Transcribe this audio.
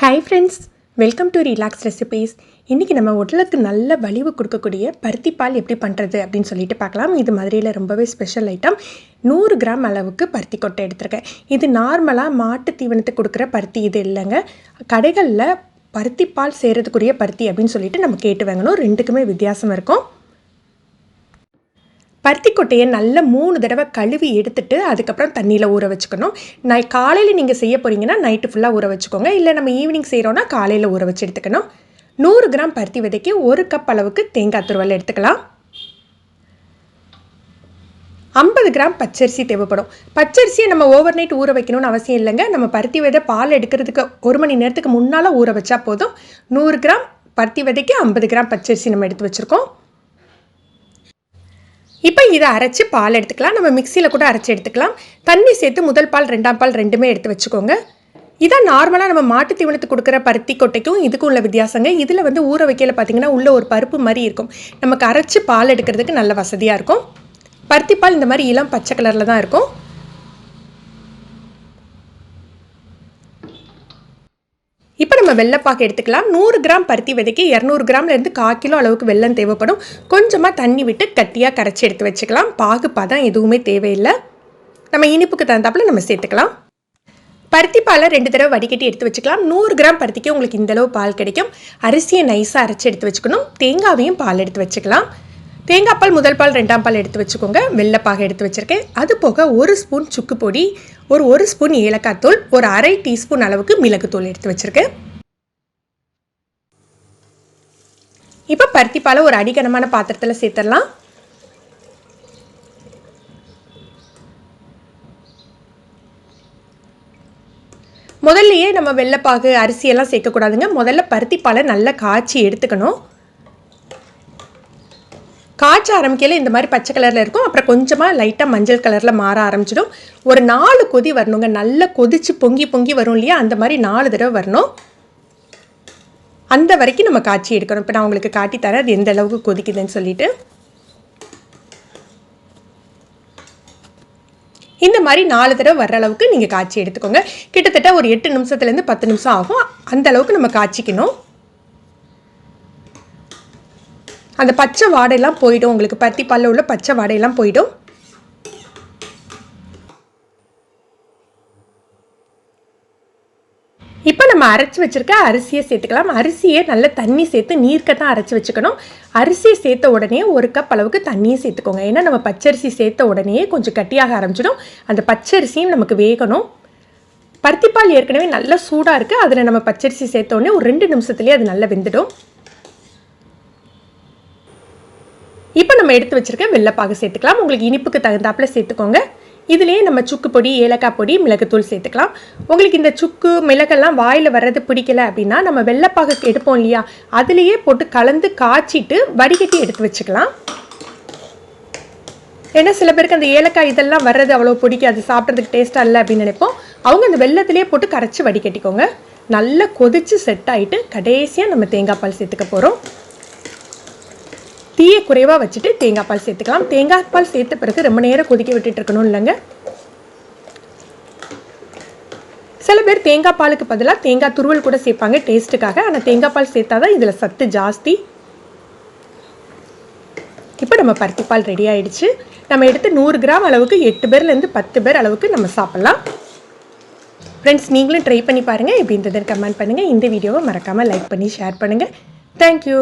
Hi friends, welcome to relax recipes. இன்றைக்கி நம்ம உடலுக்கு நல்ல வலிவு கொடுக்கக்கூடிய பருத்தி பால் எப்படி பண்ணுறது அப்படின்னு சொல்லிட்டு பார்க்கலாம். இது மதுரையில் ரொம்பவே ஸ்பெஷல் ஐட்டம். 100 கிராம் அளவுக்கு பருத்தி கொட்டை எடுத்திருக்கேன். இது நார்மலாக மாட்டு தீவனத்துக்கு கொடுக்குற பருத்தி இது இல்லைங்க. கடைகளில் பருத்தி பால் செய்கிறதுக்குரிய பருத்தி அப்படின்னு சொல்லிட்டு நம்ம கேட்டு வாங்கணும். ரெண்டுக்குமே வித்தியாசம் இருக்கும். பருத்தி கொட்டையை நல்லா 3 தடவை கழுவி எடுத்துட்டு அதுக்கப்புறம் தண்ணியில் ஊற வச்சுக்கணும். காலையில் நீங்கள் செய்ய போகிறீங்கன்னா நைட்டு ஃபுல்லாக ஊற வச்சுக்கோங்க. இல்லை நம்ம ஈவினிங் செய்கிறோன்னா காலையில் ஊற வச்சு எடுத்துக்கணும். 100 கிராம் பருத்தி விதைக்கு 1 கப் அளவுக்கு தேங்காய் துருவல் எடுத்துக்கலாம். 50 கிராம் பச்சரிசி தேவைப்படும். பச்சரிசியை நம்ம ஓவர் நைட் ஊற வைக்கணும்னு அவசியம் இல்லைங்க. நம்ம பருத்தி விதை பால் எடுக்கிறதுக்கு 1 மணி நேரத்துக்கு முன்னால் ஊற வச்சா போதும். 100 கிராம் பருத்தி விதைக்கு 50 கிராம் பச்சரிசி நம்ம எடுத்து வச்சுருக்கோம். இப்போ இதை அரைச்சி பால் எடுத்துக்கலாம். நம்ம மிக்சியில் கூட அரைச்சி எடுத்துக்கலாம். தண்ணி சேர்த்து முதல் பால் 2ஆம் பால் ரெண்டுமே எடுத்து வச்சுக்கோங்க. இதான் நார்மலாக நம்ம மாட்டு தீவனத்துக்கு கொடுக்குற பருத்தி கொட்டைக்கும் இதுக்கும் உள்ள வித்தியாசங்க. இதில் ஊற வைக்கல பார்த்திங்கன்னா உள்ள ஒரு பருப்பு மாதிரி இருக்கும். நமக்கு அரைச்சி பால் எடுக்கிறதுக்கு நல்ல வசதியாக இருக்கும். பருத்தி பால் இந்த மாதிரி இளம் பச்சை கலரில் தான் இருக்கும். இப்போ நம்ம வெள்ளைப்பாக்கு எடுத்துக்கலாம். 100 கிராம் பருத்தி விதைக்கு 200 கிராம்லேருந்து 1/4 கிலோ அளவுக்கு வெல்லம் தேவைப்படும். கொஞ்சமாக தண்ணி விட்டு கட்டியாக கரைச்சி எடுத்து வச்சுக்கலாம். பாகு பதம் எதுவுமே தேவையில்லை. நம்ம இனிப்புக்கு தகுந்தாப்புல நம்ம சேர்த்துக்கலாம். பருத்தி பாலை 2 தடவை வடிகட்டி எடுத்து வச்சுக்கலாம். 100 கிராம் பருத்திக்கு உங்களுக்கு இந்தளவு பால் கிடைக்கும். அரிசியை நைஸாக அரைச்சி எடுத்து வச்சுக்கணும். தேங்காவையும் பால் எடுத்து வச்சுக்கலாம். தேங்காய் பால் முதல் பால் 2ஆம் பால் எடுத்து வச்சுக்கோங்க. வெள்ளைப்பாக எடுத்து வச்சுருக்கேன். அது போக 1 ஸ்பூன் சுக்கு பொடி, ஒரு ஸ்பூன் ஏலக்காய் தூள், ஒரு அரை டீஸ்பூன் அளவுக்கு மிளகுத்தூள் எடுத்து வச்சுருக்கேன். இப்போ பருத்தி பாலை ஒரு அடிகனமான பாத்திரத்தில் சேர்த்துடலாம். முதல்லையே நம்ம வெள்ளைப்பாகு அரிசியெல்லாம் சேர்க்கக்கூடாதுங்க. முதல்ல பருத்தி பாலை நல்லா காய்ச்சி எடுத்துக்கணும். காய்ச்ச ஆரம்பிக்கல இந்த மாதிரி பச்சை கலரில் இருக்கும். அப்புறம் கொஞ்சமாக லைட்டாக மஞ்சள் கலரில் மாற ஆரம்பிச்சிடும். ஒரு 4 கொதி வரணுங்க. நல்லா கொதித்து பொங்கி பொங்கி வரும் இல்லையா, அந்த மாதிரி 4 தடவை வரணும். அந்த வரைக்கும் நம்ம காய்ச்சி எடுக்கணும். இப்போ நான் உங்களுக்கு காட்டித்தரேன் அது எந்த அளவுக்கு கொதிக்குதுன்னு சொல்லிட்டு. இந்த மாதிரி 4 தடவை வர்ற அளவுக்கு நீங்கள் காய்ச்சி எடுத்துக்கோங்க. கிட்டத்தட்ட ஒரு 8 நிமிஷத்துலேருந்து 10 நிமிஷம் ஆகும். அந்த அளவுக்கு நம்ம காய்ச்சிக்கணும். அந்த பச்சை வாடையெல்லாம் போயிடும். உங்களுக்கு பருத்தி பாலில் உள்ள பச்சை வாடையெல்லாம் போயிடும். இப்போ நம்ம அரைச்சி வச்சுருக்க அரிசியை சேர்த்துக்கலாம். அரிசியை நல்லா தண்ணி சேர்த்து நீர்க்கத்தான் அரைச்சி வச்சுக்கணும். அரிசியை சேர்த்த உடனே 1 கப் அளவுக்கு தண்ணியை சேர்த்துக்கோங்க. ஏன்னா நம்ம பச்சரிசி சேர்த்த உடனே கொஞ்சம் கட்டியாக ஆரம்பிச்சிடும். அந்த பச்சரிசியும் நமக்கு வேகணும். பருத்திப்பால் ஏற்கனவே நல்லா சூடாக இருக்குது. அதில் நம்ம பச்சரிசி சேர்த்த உடனே ஒரு 2 நிமிஷத்துலேயே அது நல்லா வெந்துடும். இப்போ நம்ம எடுத்து வச்சுருக்க வெள்ளைப்பாகு சேர்த்துக்கலாம். உங்களுக்கு இனிப்புக்கு தகுந்தாப்புல சேர்த்துக்கோங்க. இதுலேயே நம்ம சுக்கு பொடி, ஏலக்காய் பொடி, மிளகுத்தூள் சேர்த்துக்கலாம். உங்களுக்கு இந்த சுக்கு மிளகெல்லாம் வாயில் வர்றது பிடிக்கல அப்படின்னா நம்ம வெள்ளைப்பாகு எடுப்போம் இல்லையா, அதுலேயே போட்டு கலந்து காய்ச்சிட்டு வடிகட்டி எடுத்து வச்சுக்கலாம். ஏன்னா சில பேருக்கு அந்த ஏலக்காய் இதெல்லாம் வர்றது அவ்வளோ பிடிக்காது, சாப்பிட்றதுக்கு டேஸ்ட்டாக இல்லை அப்படின்னு நினைப்போம். அவங்க அந்த வெள்ளத்திலே போட்டு கரைச்சி வடிகட்டிக்கோங்க. நல்லா கொதித்து செட் ஆகிட்டு கடைசியாக நம்ம தேங்காய் பால் சேர்த்துக்க போகிறோம். தீயை குறைவாக வச்சுட்டு தேங்காய் பால் சேர்த்துக்கலாம். தேங்காய் பால் சேர்த்த பிறகு ரொம்ப நேரம் கொதிக்க விட்டுட்டு இருக்கணும் இல்லைங்க. சில பேர் தேங்காய் பாலுக்கு பதிலாக தேங்காய் துருவல் கூட சேர்ப்பாங்க டேஸ்ட்டுக்காக. ஆனால் தேங்காய் பால் சேர்த்தா தான் இதில் சத்து ஜாஸ்தி. இப்போ நம்ம பருத்தி பால் ரெடி ஆகிடுச்சு. நம்ம எடுத்து 100 கிராம் அளவுக்கு 8 பேர்லேருந்து 10 பேர் அளவுக்கு நம்ம சாப்பிட்லாம். ஃப்ரெண்ட்ஸ், நீங்களும் ட்ரை பண்ணி பாருங்கள். எப்படி இருந்ததுன்னு கமெண்ட் பண்ணுங்கள். இந்த வீடியோவை மறக்காமல் லைக் பண்ணி ஷேர் பண்ணுங்கள். தேங்க்யூ.